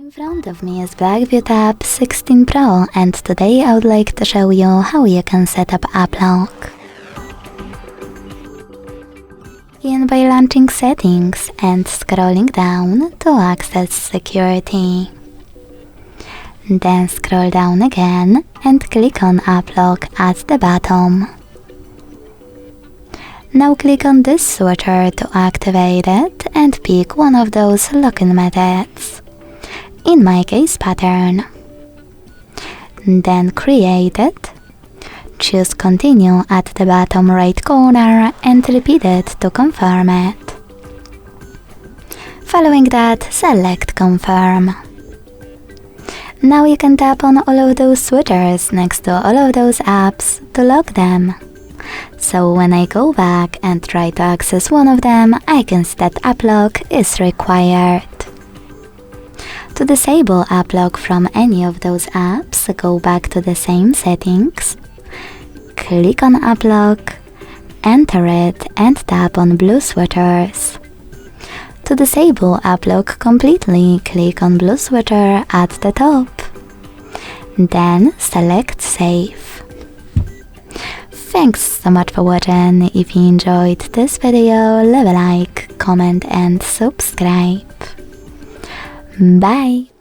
In front of me is Blackview Tab 16 Pro, and today I would like to show you how you can set up app lock. Begin by launching Settings and scrolling down to access Security. Then scroll down again and click on App Lock at the bottom. Now click on this switcher to activate it and pick one of those login methods. In my case, pattern. Then create it. Choose Continue at the bottom right corner and repeat it to confirm it. Following that, select Confirm. Now you can tap on all of those switchers next to all of those apps to lock them. So when I go back and try to access one of them, I can see that app lock is required. To disable app lock from any of those apps, go back to the same settings, click on app lock, enter it and tap on blue switchers. To disable app lock completely, click on blue switcher at the top. Then select Save. Thanks so much for watching. If you enjoyed this video, leave a like, comment and subscribe. Bye!